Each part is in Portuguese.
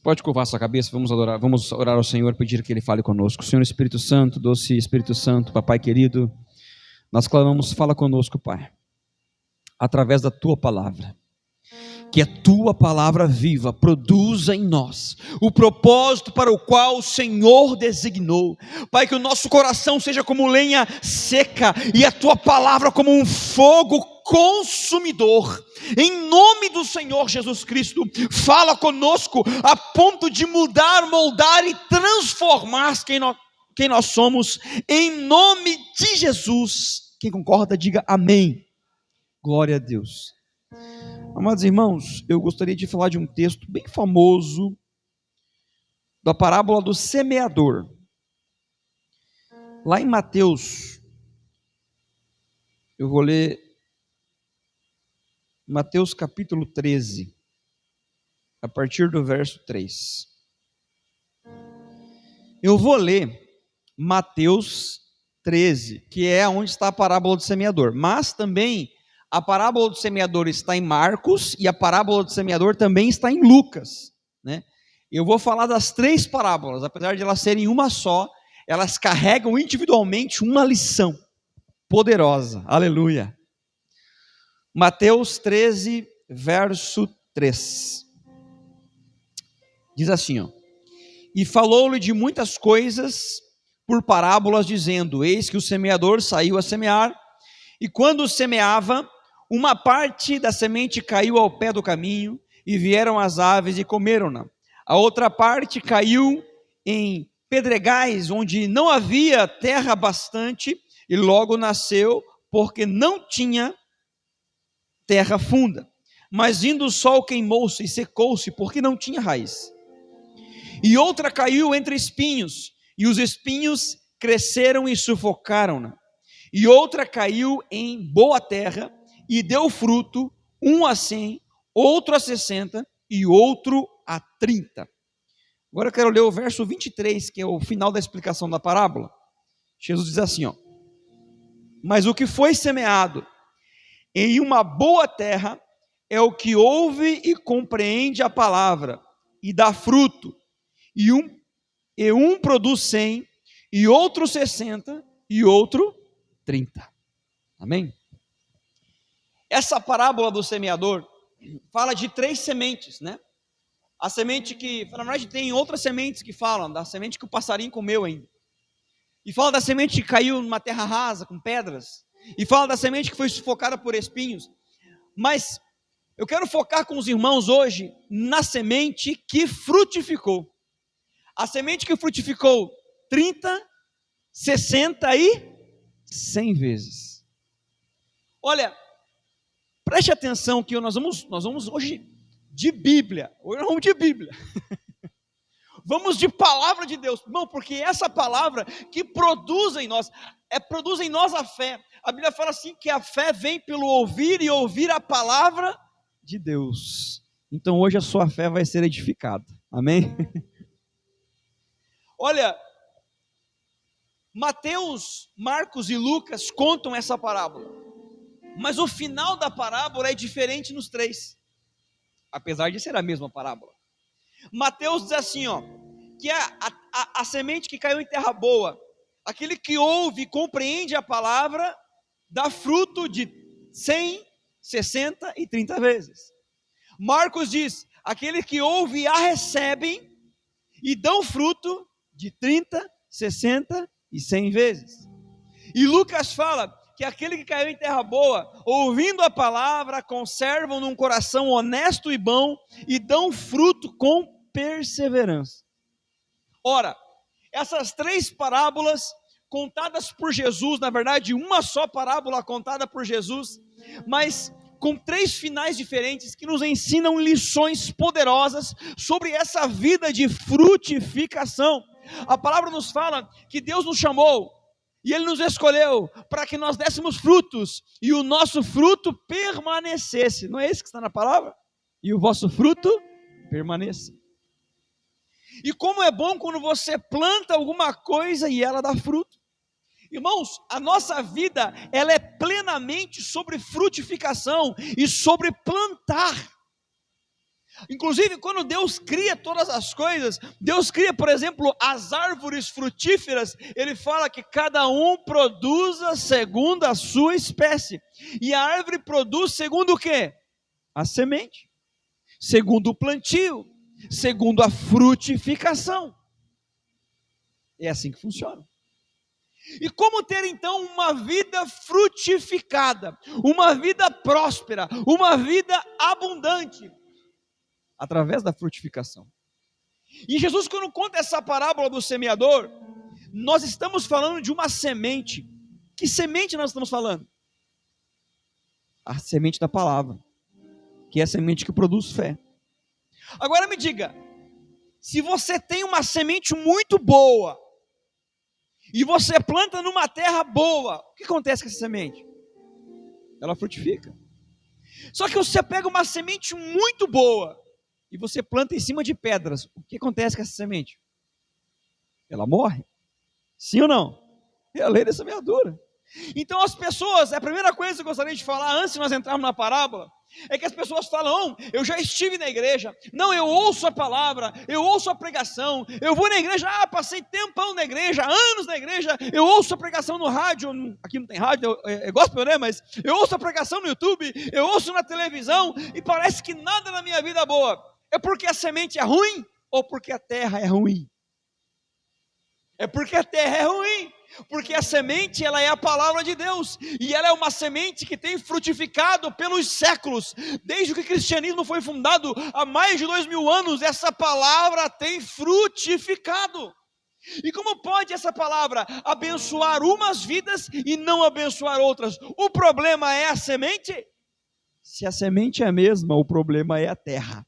Pode curvar sua cabeça, vamos orar ao Senhor, pedir que Ele fale conosco. Senhor Espírito Santo, doce Espírito Santo, Papai querido, nós clamamos, fala conosco, Pai, através da Tua palavra. Que a Tua palavra viva produza em nós o propósito para o qual o Senhor designou. Pai, que o nosso coração seja como lenha seca e a Tua palavra como um fogo consumidor. Em nome do Senhor Jesus Cristo, fala conosco a ponto de mudar, moldar e transformar quem nós somos. Em nome de Jesus. Quem concorda, diga amém. Glória a Deus. Amados irmãos, eu gostaria de falar de um texto bem famoso, da parábola do semeador. Lá em Mateus, eu vou ler Mateus capítulo 13, a partir do verso 3. Eu vou ler Mateus 13, que é onde está a parábola do semeador, mas também a parábola do semeador está em Marcos e a parábola do semeador também está em Lucas, né? Eu vou falar das três parábolas, apesar de elas serem uma só, elas carregam individualmente uma lição poderosa, aleluia. Mateus 13, verso 3, diz assim, ó: E falou-lhe de muitas coisas por parábolas, dizendo: Eis que o semeador saiu a semear, e quando semeava, uma parte da semente caiu ao pé do caminho, e vieram as aves e comeram-na. A outra parte caiu em pedregais, onde não havia terra bastante, e logo nasceu, porque não tinha terra funda. Mas vindo o sol queimou-se e secou-se, porque não tinha raiz. E outra caiu entre espinhos, e os espinhos cresceram e sufocaram-na. E outra caiu em boa terra, e deu fruto, um a 100, outro a 60 e outro a 30. Agora eu quero ler o verso 23, que é o final da explicação da parábola. Jesus diz assim, ó: Mas o que foi semeado em uma boa terra é o que ouve e compreende a palavra, e dá fruto, e um produz 100, e outro 60, e outro 30. Amém? Essa parábola do semeador fala de três sementes, né? A semente que, na verdade, tem outras sementes que falam, da semente que o passarinho comeu ainda. E fala da semente que caiu numa terra rasa, com pedras. E fala da semente que foi sufocada por espinhos. Mas eu quero focar com os irmãos hoje na semente que frutificou. A semente que frutificou 30, 60 e 100 vezes. Olha, preste atenção que nós vamos hoje de Bíblia. Hoje nós vamos de Bíblia. Vamos de palavra de Deus, irmão, porque essa palavra que produz em nós a fé. A Bíblia fala assim que a fé vem pelo ouvir e ouvir a palavra de Deus. Então hoje a sua fé vai ser edificada, amém? Olha, Mateus, Marcos e Lucas contam essa parábola, mas o final da parábola é diferente nos três, apesar de ser a mesma parábola. Mateus diz assim, ó, que a semente que caiu em terra boa, aquele que ouve e compreende a palavra, dá fruto de 100, 60 e 30 vezes. Marcos diz, aquele que ouve e a recebem, e dão fruto de 30, 60 e 100 vezes. E Lucas fala que aquele que caiu em terra boa, ouvindo a palavra, conservam num coração honesto e bom, e dão fruto com perseverança. Ora, essas três parábolas contadas por Jesus, na verdade uma só parábola contada por Jesus, mas com três finais diferentes que nos ensinam lições poderosas sobre essa vida de frutificação. A palavra nos fala que Deus nos chamou e Ele nos escolheu para que nós dessemos frutos e o nosso fruto permanecesse. Não é isso que está na palavra? E o vosso fruto permaneça. E como é bom quando você planta alguma coisa e ela dá fruto. Irmãos, a nossa vida, ela é plenamente sobre frutificação e sobre plantar. Inclusive, quando Deus cria todas as coisas, Deus cria, por exemplo, as árvores frutíferas, Ele fala que cada um produza segundo a sua espécie. E a árvore produz segundo o quê? A semente. Segundo o plantio. Segundo a frutificação. É assim que funciona. E como ter então uma vida frutificada, uma vida próspera, uma vida abundante? Através da frutificação. E Jesus, quando conta essa parábola do semeador, nós estamos falando de uma semente. Que semente nós estamos falando? A semente da palavra, que é a semente que produz fé. Agora me diga, se você tem uma semente muito boa, e você planta numa terra boa, o que acontece com essa semente? Ela frutifica. Só que você pega uma semente muito boa, e você planta em cima de pedras, o que acontece com essa semente? Ela morre. Sim ou não? É a lei da semeadura. Então as pessoas, a primeira coisa que eu gostaria de falar, antes de nós entrarmos na parábola, é que as pessoas falam, eu já estive na igreja, não, eu ouço a palavra, eu ouço a pregação, eu vou na igreja, passei tempão na igreja, anos na igreja, eu ouço a pregação no rádio, aqui não tem rádio, é gospel, né, mas eu ouço a pregação no YouTube, eu ouço na televisão, e parece que nada na minha vida é boa. É porque a semente é ruim, ou porque a terra é ruim? É porque a terra é ruim, porque a semente, ela é a palavra de Deus, e ela é uma semente que tem frutificado pelos séculos, desde que o cristianismo foi fundado, há mais de 2000 anos, essa palavra tem frutificado. E como pode essa palavra abençoar umas vidas e não abençoar outras? O problema é a semente? Se a semente é a mesma, o problema é a terra.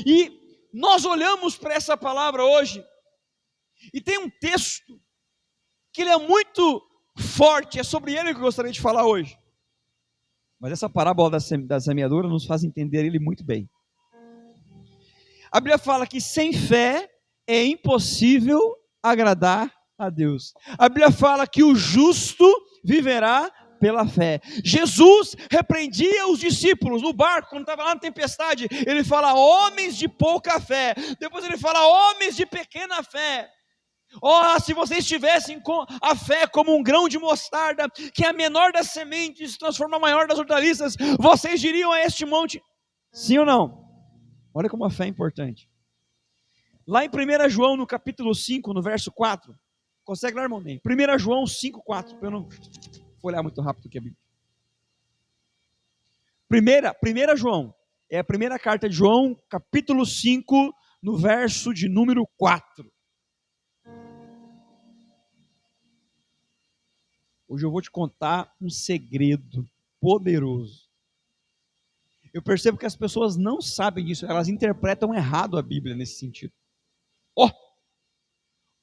E nós olhamos para essa palavra hoje, e tem um texto, que ele é muito forte, é sobre ele que eu gostaria de falar hoje. Mas essa parábola da semeadura nos faz entender ele muito bem. A Bíblia fala que sem fé é impossível agradar a Deus. A Bíblia fala que o justo viverá pela fé. Jesus repreendia os discípulos no barco, quando estava lá na tempestade, ele fala, homens de pouca fé. Depois ele fala, homens de pequena fé. Se vocês tivessem a fé como um grão de mostarda, que é a menor das sementes, se transforma na maior das hortaliças, vocês diriam a este monte, sim ou não? Olha como a fé é importante. Lá em 1 João, no capítulo 5, no verso 4, consegue ler, irmão? 1 João 5, 4, para eu não olhar muito rápido aqui a Bíblia. 1 João, é a primeira carta de João, capítulo 5, no verso de número 4. Hoje eu vou te contar um segredo poderoso. Eu percebo que as pessoas não sabem disso, elas interpretam errado a Bíblia nesse sentido.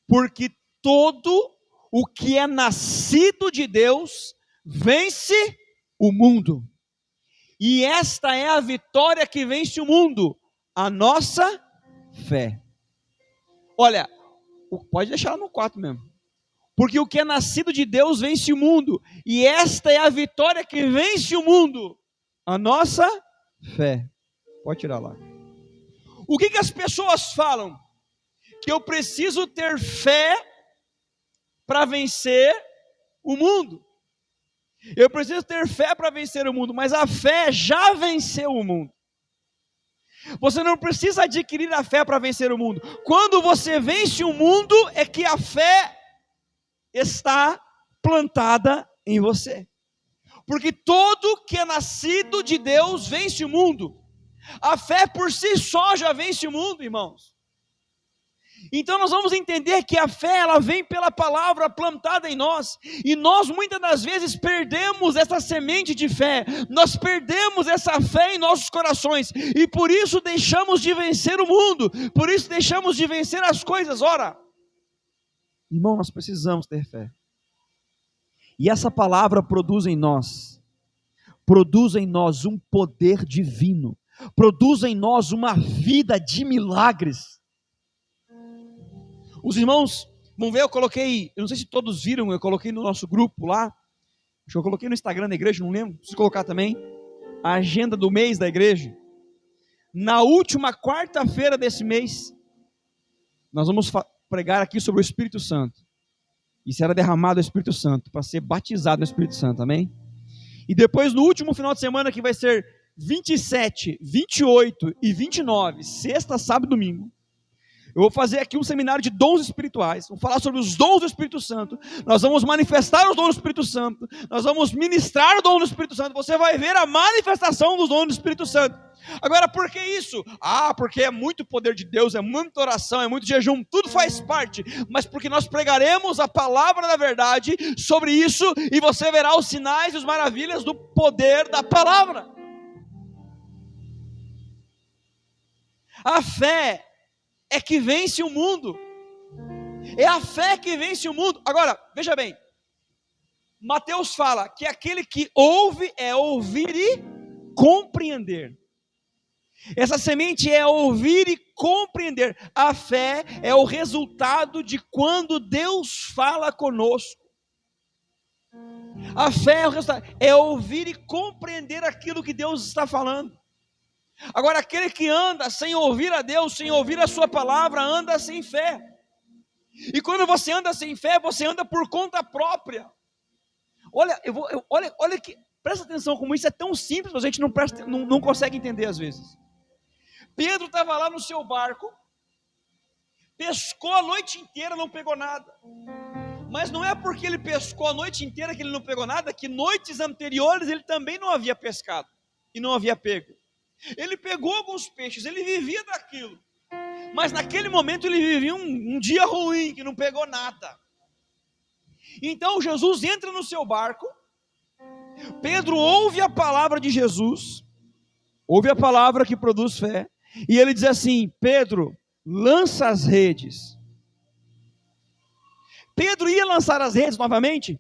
Porque todo o que é nascido de Deus vence o mundo. E esta é a vitória que vence o mundo, a nossa fé. Olha, pode deixar lá no 4 mesmo. Porque o que é nascido de Deus vence o mundo. E esta é a vitória que vence o mundo, a nossa fé. Pode tirar lá. O que as pessoas falam? Que eu preciso ter fé para vencer o mundo. Eu preciso ter fé para vencer o mundo, mas a fé já venceu o mundo. Você não precisa adquirir a fé para vencer o mundo. Quando você vence o mundo, é que a fé está plantada em você. Porque todo que é nascido de Deus vence o mundo. A fé por si só já vence o mundo, irmãos. Então nós vamos entender que a fé, ela vem pela palavra plantada em nós, e nós muitas das vezes perdemos essa semente de fé, nós perdemos essa fé em nossos corações, e por isso deixamos de vencer o mundo, por isso deixamos de vencer as coisas. Ora, irmão, nós precisamos ter fé, e essa palavra produz em nós um poder divino, produz em nós uma vida de milagres. Os irmãos vão ver, eu não sei se todos viram, eu coloquei no nosso grupo lá, acho que eu coloquei no Instagram da igreja, não lembro, preciso colocar também, a agenda do mês da igreja. na última quarta-feira desse mês, nós vamos pregar aqui sobre o Espírito Santo. E será derramado o Espírito Santo, para ser batizado no Espírito Santo, amém? E depois, no último final de semana, que vai ser 27, 28 e 29, sexta, sábado e domingo, eu vou fazer aqui um seminário de dons espirituais, vou falar sobre os dons do Espírito Santo, nós vamos manifestar os dons do Espírito Santo, nós vamos ministrar o dom do Espírito Santo, você vai ver a manifestação dos dons do Espírito Santo. Agora, por que isso? Porque é muito poder de Deus, é muita oração, é muito jejum, tudo faz parte, mas porque nós pregaremos a palavra da verdade sobre isso, e você verá os sinais e as maravilhas do poder da palavra. A fé é que vence o mundo. É a fé que vence o mundo. Agora, veja bem. Mateus fala que aquele que ouve é ouvir e compreender. Essa semente é ouvir e compreender. A fé é o resultado de quando Deus fala conosco. A fé é o resultado, é ouvir e compreender aquilo que Deus está falando. Agora, aquele que anda sem ouvir a Deus, sem ouvir a sua palavra, anda sem fé. E quando você anda sem fé, você anda por conta própria. Olha que, presta atenção como isso é tão simples, mas a gente não consegue entender às vezes. Pedro estava lá no seu barco, pescou a noite inteira, não pegou nada. Mas não é porque ele pescou a noite inteira que ele não pegou nada, que noites anteriores ele também não havia pescado e não havia pego. Ele pegou alguns peixes, ele vivia daquilo, mas naquele momento ele vivia um dia ruim, que não pegou nada. Então Jesus entra no seu barco, Pedro ouve a palavra de Jesus, ouve a palavra que produz fé, e ele diz assim: Pedro, lança as redes. Pedro ia lançar as redes novamente?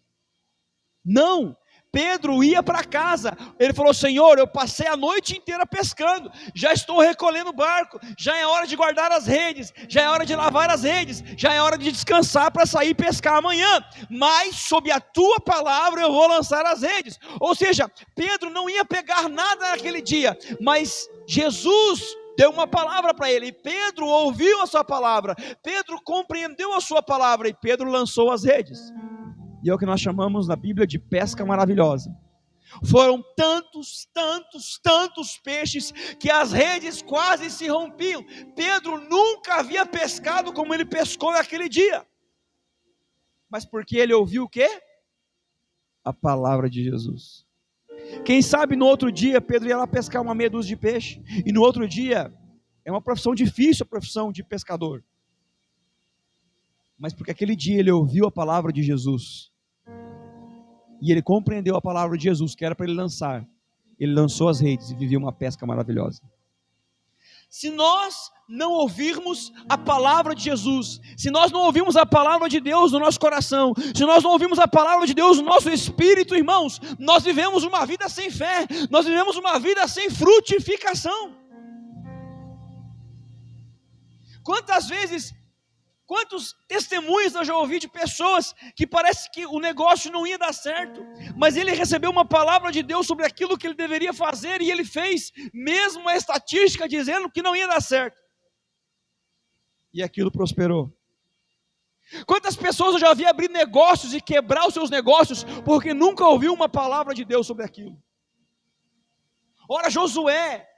Não. Pedro ia para casa, ele falou: Senhor, eu passei a noite inteira pescando, já estou recolhendo o barco, já é hora de guardar as redes, já é hora de lavar as redes, já é hora de descansar para sair pescar amanhã, mas sob a tua palavra eu vou lançar as redes. Ou seja, Pedro não ia pegar nada naquele dia, mas Jesus deu uma palavra para ele, e Pedro ouviu a sua palavra, Pedro compreendeu a sua palavra, e Pedro lançou as redes. E é o que nós chamamos na Bíblia de pesca maravilhosa. Foram tantos peixes, que as redes quase se rompiam. Pedro nunca havia pescado como ele pescou naquele dia. Mas porque ele ouviu o quê? A palavra de Jesus. Quem sabe no outro dia Pedro ia lá pescar uma meia dúzia de peixe, e no outro dia, é uma profissão difícil a profissão de pescador. Mas porque aquele dia ele ouviu a palavra de Jesus, e ele compreendeu a palavra de Jesus, que era para ele lançar. Ele lançou as redes e viveu uma pesca maravilhosa. Se nós não ouvirmos a palavra de Jesus, se nós não ouvirmos a palavra de Deus no nosso coração, se nós não ouvirmos a palavra de Deus no nosso espírito, irmãos, nós vivemos uma vida sem fé, nós vivemos uma vida sem frutificação. Quantos testemunhos eu já ouvi de pessoas que parece que o negócio não ia dar certo, mas ele recebeu uma palavra de Deus sobre aquilo que ele deveria fazer, e ele fez, mesmo a estatística dizendo que não ia dar certo, e aquilo prosperou. Quantas pessoas eu já vi abrir negócios e quebrar os seus negócios, porque nunca ouviu uma palavra de Deus sobre aquilo. Ora, Josué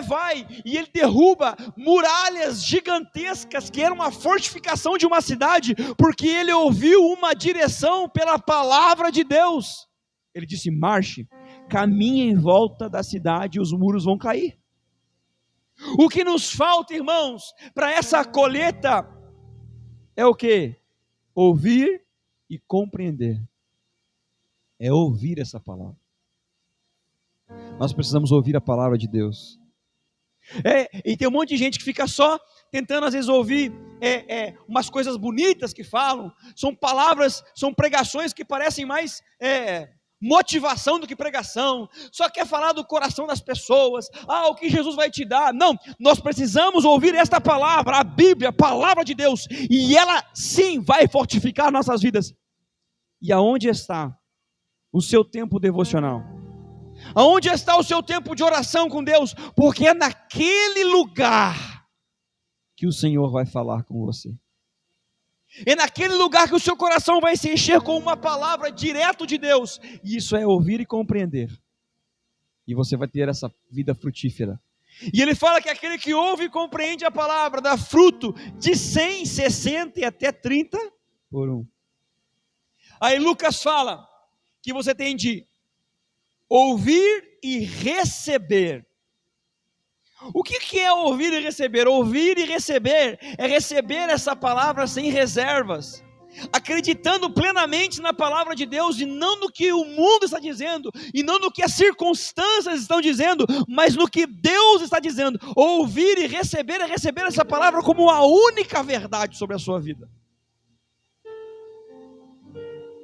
vai e ele derruba muralhas gigantescas, que era uma fortificação de uma cidade, porque ele ouviu uma direção pela palavra de Deus. Ele disse: marche, caminhe em volta da cidade e os muros vão cair. O que nos falta, irmãos, para essa colheita é o quê? Ouvir e compreender. É ouvir essa palavra. Nós precisamos ouvir a palavra de Deus. E tem um monte de gente que fica só tentando às vezes ouvir umas coisas bonitas que falam. São palavras, são pregações que parecem mais motivação do que pregação. Só quer falar do coração das pessoas. O que Jesus vai te dar. Não, nós precisamos ouvir esta palavra, a Bíblia, a palavra de Deus. E ela sim vai fortificar nossas vidas. E aonde está o seu tempo devocional? Aonde está o seu tempo de oração com Deus? Porque é naquele lugar que o Senhor vai falar com você. É naquele lugar que o seu coração vai se encher com uma palavra direto de Deus. E isso é ouvir e compreender. E você vai ter essa vida frutífera. E ele fala que aquele que ouve e compreende a palavra dá fruto de 100, 60 e até 30 por um. Aí Lucas fala que você tem de ouvir e receber. O que é ouvir e receber? Ouvir e receber é receber essa palavra sem reservas, acreditando plenamente na palavra de Deus e não no que o mundo está dizendo, e não no que as circunstâncias estão dizendo, mas no que Deus está dizendo. Ouvir e receber é receber essa palavra como a única verdade sobre a sua vida.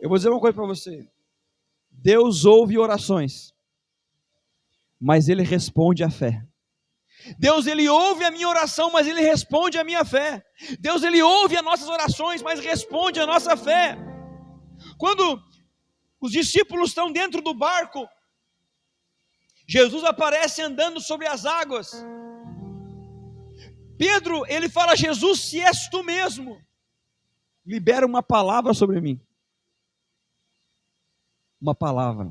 Eu vou dizer uma coisa para você: Deus ouve orações, mas Ele responde à fé. Deus, Ele ouve a minha oração, mas Ele responde a minha fé. Deus, Ele ouve as nossas orações, mas responde a nossa fé. Quando os discípulos estão dentro do barco, Jesus aparece andando sobre as águas. Pedro, ele fala a Jesus: se és tu mesmo, libera uma palavra sobre mim. Uma palavra.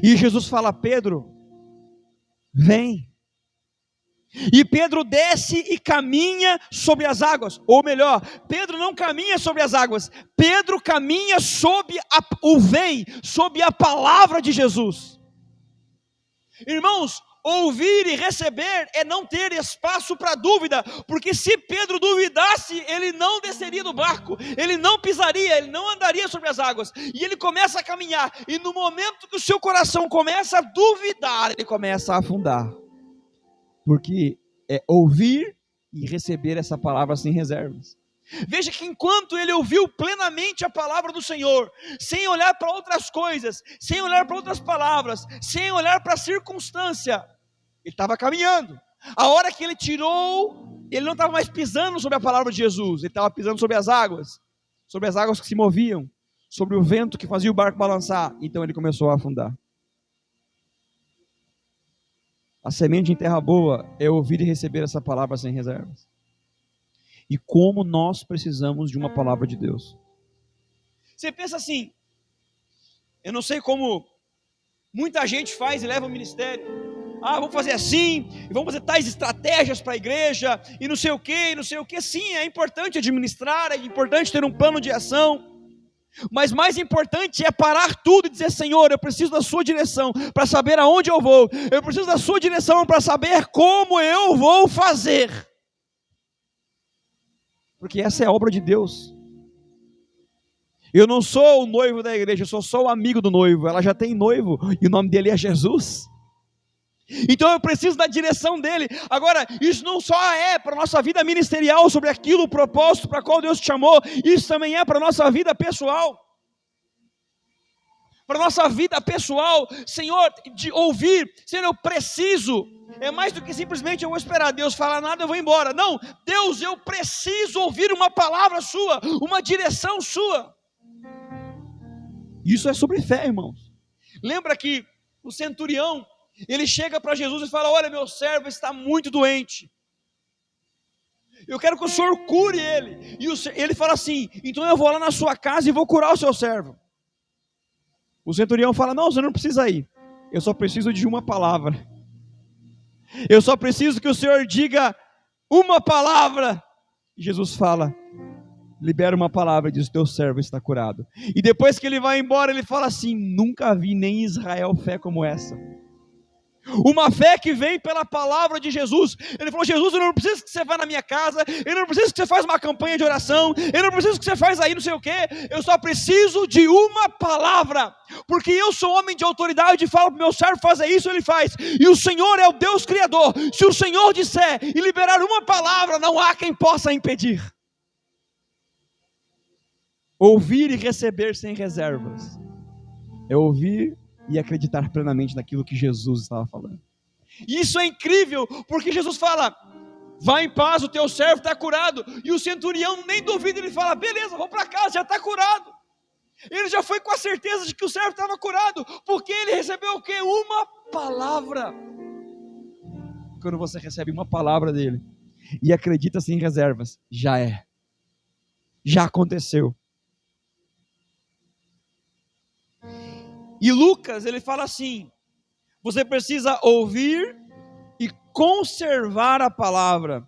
E Jesus fala: Pedro, vem. E Pedro desce e caminha sobre as águas. Ou melhor, Pedro não caminha sobre as águas, Pedro caminha sob sob a palavra de Jesus. Irmãos, ouvir e receber é não ter espaço para dúvida, porque se Pedro duvidasse, ele não desceria do barco, ele não pisaria, ele não andaria sobre as águas. E ele começa a caminhar, e no momento que o seu coração começa a duvidar, ele começa a afundar. Porque é ouvir e receber essa palavra sem reservas. Veja que enquanto ele ouviu plenamente a palavra do Senhor, sem olhar para outras coisas, sem olhar para outras palavras, sem olhar para a circunstância, ele estava caminhando. A hora que ele tirou, ele não estava mais pisando sobre a palavra de Jesus, ele estava pisando sobre as águas que se moviam, sobre o vento que fazia o barco balançar. Então ele começou a afundar. A semente em terra boa é ouvir e receber essa palavra sem reservas. E como nós precisamos de uma palavra de Deus. Você pensa assim, eu não sei como muita gente faz e leva o ministério. Vamos fazer assim, e vamos fazer tais estratégias para a igreja, e não sei o que, e não sei o que. Sim, é importante administrar, é importante ter um plano de ação. Mas mais importante é parar tudo e dizer: Senhor, eu preciso da sua direção para saber aonde eu vou. Eu preciso da sua direção para saber como eu vou fazer. Porque essa é a obra de Deus. Eu não sou o noivo da igreja, eu sou só o amigo do noivo. Ela já tem noivo e o nome dele é Jesus. Então eu preciso da direção dele. Agora, isso não só é para a nossa vida ministerial, sobre aquilo, o propósito para qual Deus te chamou. Isso também é para a nossa vida pessoal. Para a nossa vida pessoal, Senhor, de ouvir. Senhor, eu preciso. É mais do que simplesmente eu vou esperar Deus falar nada, eu vou embora. Não, Deus, eu preciso ouvir uma palavra sua, uma direção sua. Isso é sobre fé, irmãos. Lembra que o centurião, ele chega para Jesus e fala: olha, meu servo está muito doente, eu quero que o Senhor cure ele. E ele fala assim: então eu vou lá na sua casa e vou curar o seu servo. O centurião fala: não, você não precisa ir, eu só preciso de uma palavra. Eu só preciso que o Senhor diga uma palavra. E Jesus fala: libera uma palavra e diz: teu servo está curado. E depois que ele vai embora, ele fala assim: nunca vi nem em Israel fé como essa. Uma fé que vem pela palavra de Jesus. Ele falou: Jesus, eu não preciso que você vá na minha casa, eu não preciso que você faça uma campanha de oração, eu não preciso que você faça aí não sei o que. Eu só preciso de uma palavra, porque eu sou homem de autoridade e falo para o meu servo fazer isso, ele faz. E o Senhor é o Deus Criador. Se o Senhor disser e liberar uma palavra, não há quem possa impedir. Ouvir e receber sem reservas é ouvir e acreditar plenamente naquilo que Jesus estava falando. Isso é incrível, porque Jesus fala: vá em paz, o teu servo está curado. E o centurião nem duvida, ele fala: beleza, vou para casa, já está curado. Ele já foi com a certeza de que o servo estava curado, porque ele recebeu o quê? Uma palavra. Quando você recebe uma palavra dele e acredita sem reservas, já é, já aconteceu. E Lucas, ele fala assim: você precisa ouvir e conservar a palavra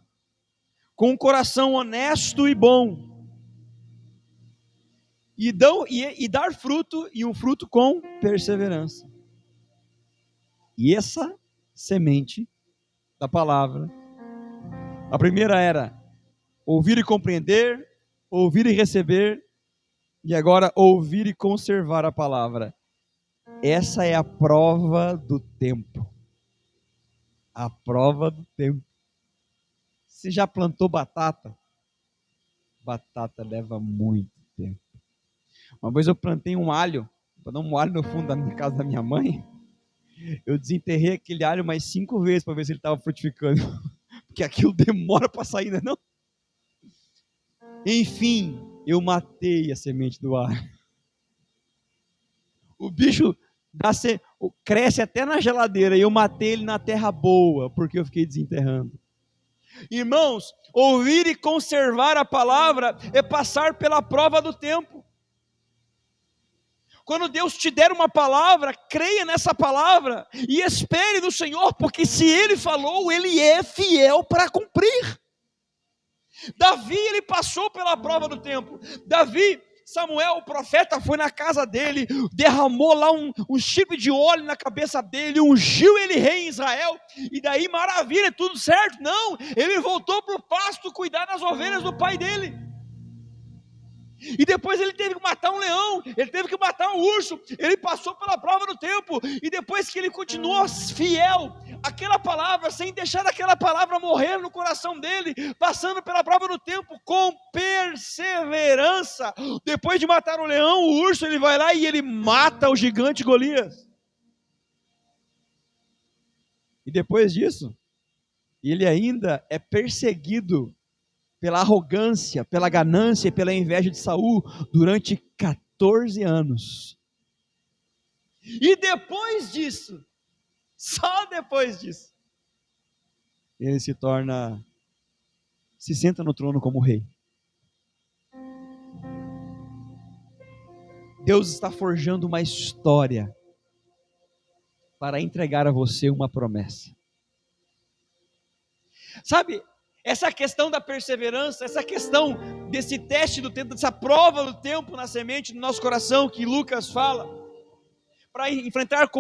com um coração honesto e bom, e dar fruto, e um fruto com perseverança. E essa semente da palavra, a primeira era ouvir e compreender, ouvir e receber, e agora ouvir e conservar a palavra. Essa é a prova do tempo. A prova do tempo. Você já plantou batata? Batata leva muito tempo. Uma vez eu plantei um alho, para dar um alho no fundo da minha casa da minha mãe. Eu desenterrei aquele alho mais 5 vezes para ver se ele estava frutificando. Porque aquilo demora para sair, não é não? Enfim, eu matei a semente do alho. O bicho cresce até na geladeira e eu matei ele na terra boa, porque eu fiquei desenterrando. Irmãos, ouvir e conservar a palavra é passar pela prova do tempo. Quando Deus te der uma palavra, creia nessa palavra e espere no Senhor, porque se Ele falou, Ele é fiel para cumprir. Davi, ele passou pela prova do tempo. Samuel, o profeta, foi na casa dele, derramou lá um chifre de óleo na cabeça dele, ungiu ele rei em Israel, e daí maravilha, tudo certo. Não, ele voltou para o pasto cuidar das ovelhas do pai dele. E depois ele teve que matar um leão, ele teve que matar um urso, ele passou pela prova do tempo, e depois que ele continuou fiel àquela palavra, sem deixar aquela palavra morrer no coração dele, passando pela prova do tempo, com perseverança, depois de matar o leão, o urso, ele vai lá e ele mata o gigante Golias. E depois disso, ele ainda é perseguido pela arrogância, pela ganância e pela inveja de Saul durante 14 anos. E depois disso, só depois disso, ele se senta no trono como rei. Deus está forjando uma história para entregar a você uma promessa. Sabe, essa questão da perseverança, essa questão desse teste do tempo, dessa prova do tempo na semente do nosso coração que Lucas fala, para enfrentar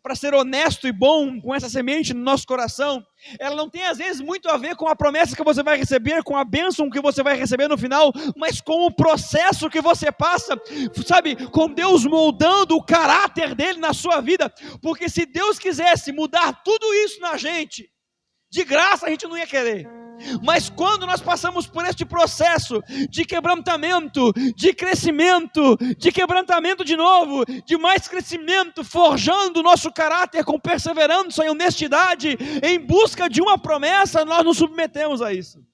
para ser honesto e bom com essa semente no nosso coração, ela não tem às vezes muito a ver com a promessa que você vai receber, com a bênção que você vai receber no final, mas com o processo que você passa, sabe, com Deus moldando o caráter dele na sua vida, porque se Deus quisesse mudar tudo isso na gente, de graça a gente não ia querer. Mas quando nós passamos por este processo de quebrantamento, de crescimento, de quebrantamento de novo, de mais crescimento, forjando o nosso caráter com perseverança e honestidade, em busca de uma promessa, nós nos submetemos a isso.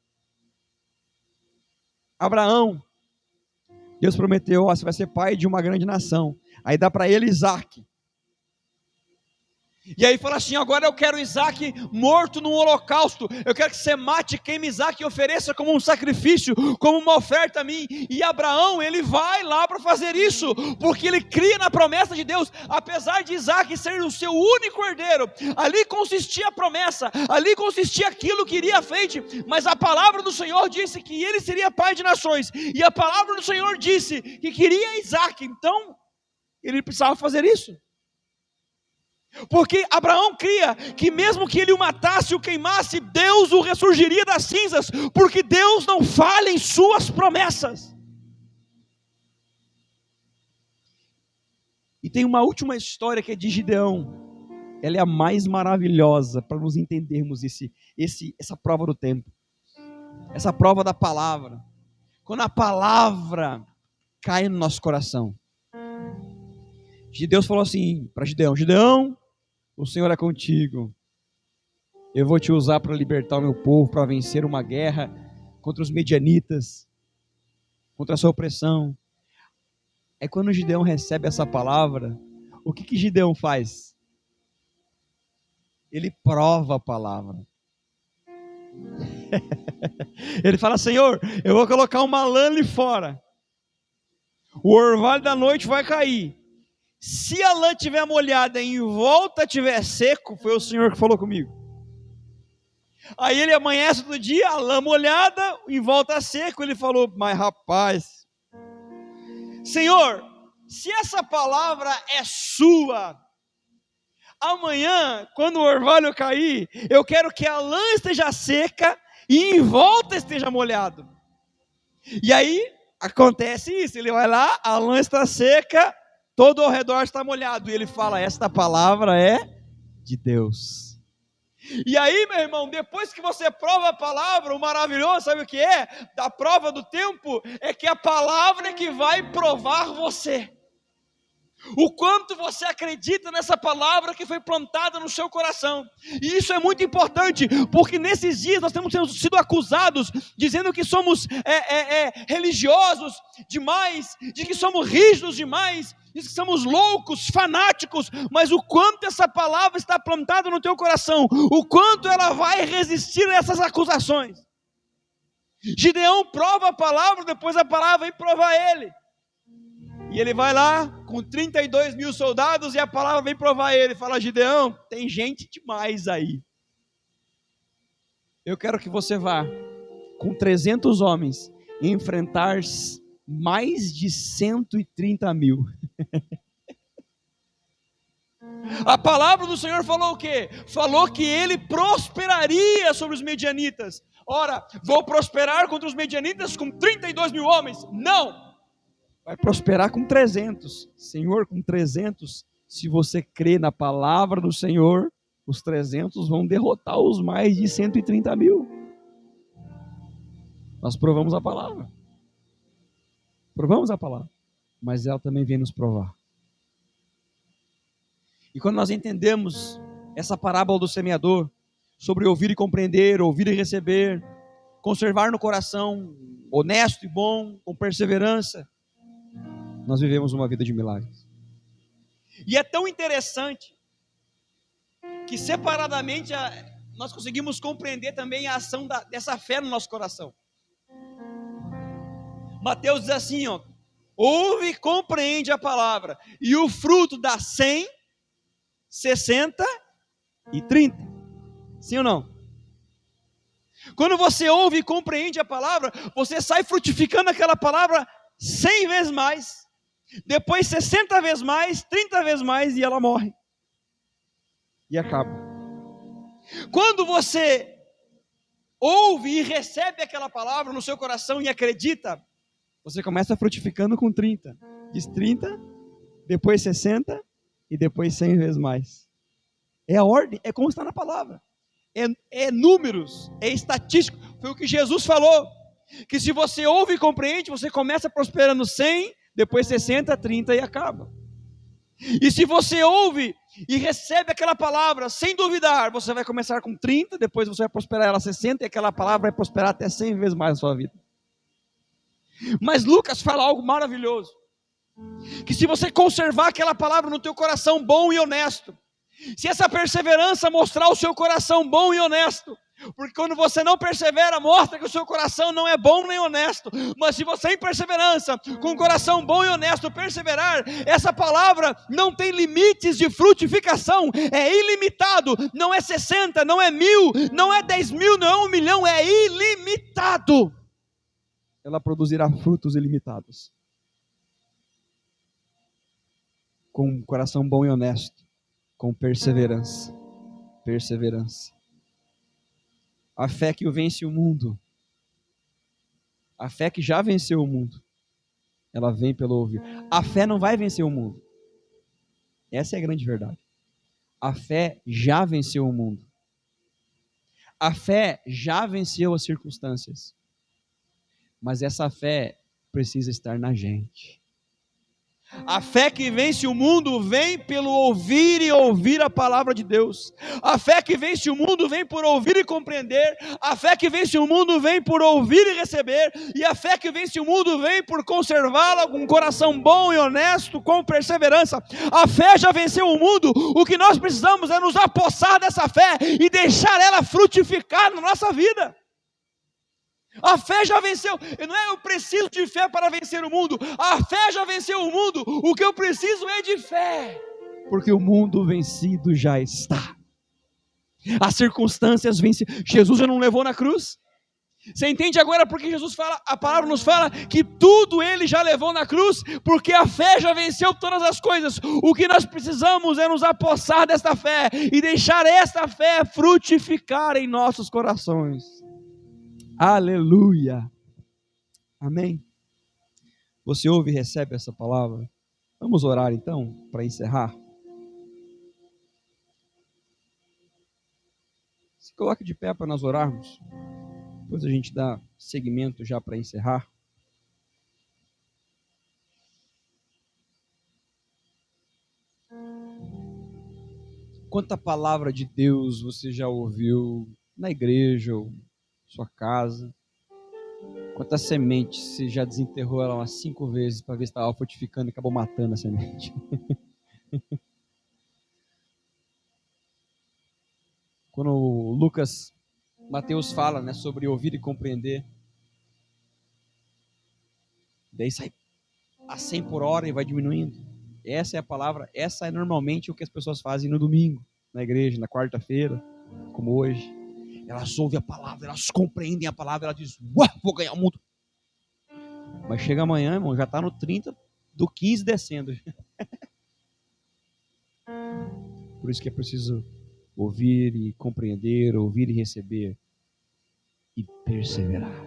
Abraão, Deus prometeu, você vai ser pai de uma grande nação. Aí dá para ele Isaac. E aí fala assim, agora eu quero Isaac morto num holocausto, eu quero que você mate, queime Isaac e ofereça como um sacrifício, como uma oferta a mim. E Abraão, ele vai lá para fazer isso, porque ele cria na promessa de Deus, apesar de Isaac ser o seu único herdeiro, ali consistia a promessa, ali consistia aquilo que iria à frente, mas a palavra do Senhor disse que ele seria pai de nações, e a palavra do Senhor disse que queria Isaac, então ele precisava fazer isso. Porque Abraão cria que mesmo que ele o matasse, o queimasse, Deus o ressurgiria das cinzas, porque Deus não falha em suas promessas. E tem uma última história que é de Gideão. Ela é a mais maravilhosa para nos entendermos essa prova do tempo, essa prova da palavra. Quando a palavra cai no nosso coração, Deus falou assim para Gideão: Gideão, o Senhor é contigo, eu vou te usar para libertar o meu povo, para vencer uma guerra contra os medianitas, contra a sua opressão. É quando Gideão recebe essa palavra, o que Gideão faz? Ele prova a palavra. Ele fala: Senhor, eu vou colocar uma lã ali fora, o orvalho da noite vai cair. Se a lã estiver molhada e em volta estiver seco, foi o Senhor que falou comigo. Aí ele amanhece do dia, a lã molhada, em volta seco. Ele falou: mas rapaz, Senhor, se essa palavra é sua, amanhã, quando o orvalho cair, eu quero que a lã esteja seca e em volta esteja molhado. E aí acontece isso, ele vai lá, a lã está seca, todo ao redor está molhado, e ele fala: esta palavra é de Deus. E aí, meu irmão, depois que você prova a palavra, o maravilhoso, sabe o que é? Da prova do tempo, é que a palavra é que vai provar você. O quanto você acredita nessa palavra que foi plantada no seu coração. E isso é muito importante, porque nesses dias nós temos sido acusados, dizendo que somos religiosos demais, de que somos rígidos demais, de que somos loucos, fanáticos. Mas o quanto essa palavra está plantada no teu coração, o quanto ela vai resistir a essas acusações. Gideão prova a palavra, depois a palavra vem provar ele. E ele vai lá com 32 mil soldados e a palavra vem provar ele. Fala: Gideão, tem gente demais aí. Eu quero que você vá com 300 homens e enfrentar mais de 130 mil. A palavra do Senhor falou o quê? Falou que ele prosperaria sobre os medianitas. Ora, vou prosperar contra os medianitas com 32 mil homens? Não! Vai prosperar com 300. Senhor, com 300, se você crê na palavra do Senhor, os 300 vão derrotar os mais de 130 mil. Nós provamos a palavra. Provamos a palavra. Mas ela também vem nos provar. E quando nós entendemos essa parábola do semeador, sobre ouvir e compreender, ouvir e receber, conservar no coração, honesto e bom, com perseverança, nós vivemos uma vida de milagres. E é tão interessante que separadamente nós conseguimos compreender também a ação dessa fé no nosso coração. Mateus diz assim, ó: ouve e compreende a palavra, e o fruto dá 100, 60 e 30. Sim ou não? Quando você ouve e compreende a palavra, você sai frutificando aquela palavra 100 vezes mais, depois 60 vezes mais, 30 vezes mais, e ela morre. E acaba. Quando você ouve e recebe aquela palavra no seu coração e acredita, você começa frutificando com 30. Diz 30, depois 60 e depois 100 vezes mais. É a ordem, é como está na palavra. É números, é estatístico. Foi o que Jesus falou, que se você ouve e compreende, você começa prosperando 100, depois 60, 30 e acaba. E se você ouve e recebe aquela palavra sem duvidar, você vai começar com 30, depois você vai prosperar ela 60 e aquela palavra vai prosperar até 100 vezes mais na sua vida. Mas Lucas fala algo maravilhoso, que se você conservar aquela palavra no teu coração bom e honesto, se essa perseverança mostrar o seu coração bom e honesto, porque quando você não persevera, mostra que o seu coração não é bom nem honesto. Mas se você em perseverança, com um coração bom e honesto, perseverar, essa palavra não tem limites de frutificação, é ilimitado, não é 60, não é 1000, não é 10 mil, não é 1 milhão, é ilimitado. Ela produzirá frutos ilimitados. Com um coração bom e honesto, com perseverança. Perseverança. A fé que vence o mundo, a fé que já venceu o mundo, ela vem pelo ouvir. A fé não vai vencer o mundo. Essa é a grande verdade. A fé já venceu o mundo. A fé já venceu as circunstâncias. Mas essa fé precisa estar na gente. A fé que vence o mundo vem pelo ouvir e ouvir a palavra de Deus. A fé que vence o mundo vem por ouvir e compreender. A fé que vence o mundo vem por ouvir e receber. E a fé que vence o mundo vem por conservá-la com um coração bom e honesto, com perseverança. A fé já venceu o mundo. O que nós precisamos é nos apossar dessa fé e deixar ela frutificar na nossa vida. A fé já venceu, não é eu preciso de fé para vencer o mundo, a fé já venceu o mundo, o que eu preciso é de fé, porque o mundo vencido já está, as circunstâncias vencem, Jesus já não levou na cruz, você entende agora porque Jesus fala, a palavra nos fala que tudo Ele já levou na cruz, porque a fé já venceu todas as coisas, o que nós precisamos é nos apossar desta fé, e deixar esta fé frutificar em nossos corações. Aleluia, amém. Você ouve e recebe essa palavra? Vamos orar então, para encerrar. Se coloque de pé para nós orarmos, depois a gente dá seguimento já para encerrar. Quanta palavra de Deus você já ouviu na igreja ou sua casa? Quantas sementes você já desenterrou ela umas 5 vezes para ver se estava frutificando e acabou matando a semente? Quando Mateus fala, né, sobre ouvir e compreender, daí sai a 100 por hora e vai diminuindo. Essa é a palavra, essa é normalmente o que as pessoas fazem no domingo, na igreja, na quarta-feira, como hoje. Elas ouvem a palavra, elas compreendem a palavra, elas dizem, vou ganhar o mundo. Mas chega amanhã, irmão, já está no 30 do 15 descendo. Por isso que é preciso ouvir e compreender, ouvir e receber e perseverar,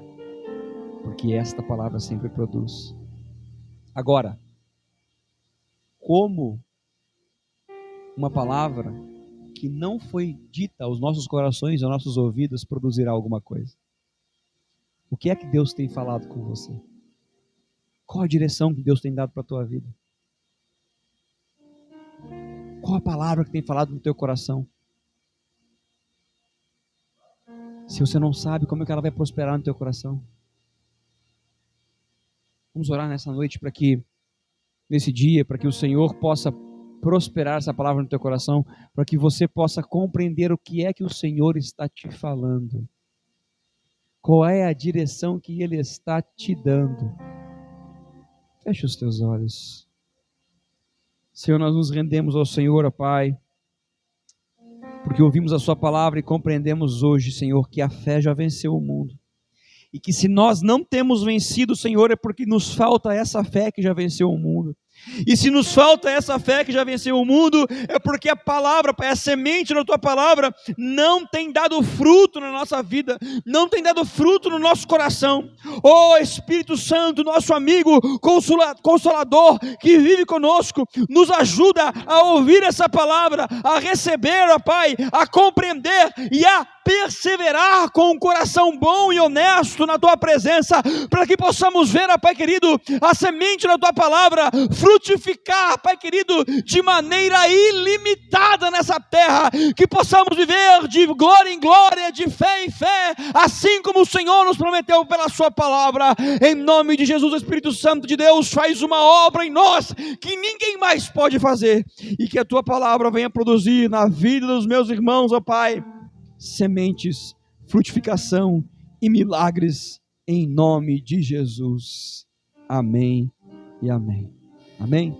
porque esta palavra sempre produz. Agora, como uma palavra que não foi dita aos nossos corações, aos nossos ouvidos, produzirá alguma coisa? O que é que Deus tem falado com você? Qual a direção que Deus tem dado para a tua vida? Qual a palavra que tem falado no teu coração? Se você não sabe, como é que ela vai prosperar no teu coração? Vamos orar nessa noite para que, nesse dia, para que o Senhor possa prosperar essa palavra no teu coração, para que você possa compreender o que é que o Senhor está te falando. Qual é a direção que Ele está te dando? Feche os teus olhos. Senhor, nós nos rendemos ao Senhor, ó Pai, porque ouvimos a sua palavra e compreendemos hoje, Senhor, que a fé já venceu o mundo. E que se nós não temos vencido, Senhor, é porque nos falta essa fé que já venceu o mundo. E se nos falta essa fé que já venceu o mundo, é porque a palavra, a semente da tua palavra não tem dado fruto na nossa vida, não tem dado fruto no nosso coração. Oh Espírito Santo, nosso amigo consolador que vive conosco, nos ajuda a ouvir essa palavra, a receber, ó Pai, a compreender e a perseverar com um coração bom e honesto na tua presença, para que possamos ver, ó Pai querido, a semente da tua palavra frutificar, Pai querido, de maneira ilimitada nessa terra, que possamos viver de glória em glória, de fé em fé, assim como o Senhor nos prometeu pela sua palavra. Em nome de Jesus, Espírito Santo de Deus, faz uma obra em nós que ninguém mais pode fazer, e que a tua palavra venha produzir na vida dos meus irmãos, ó Pai, sementes, frutificação e milagres, em nome de Jesus. Amém e amém. Amém?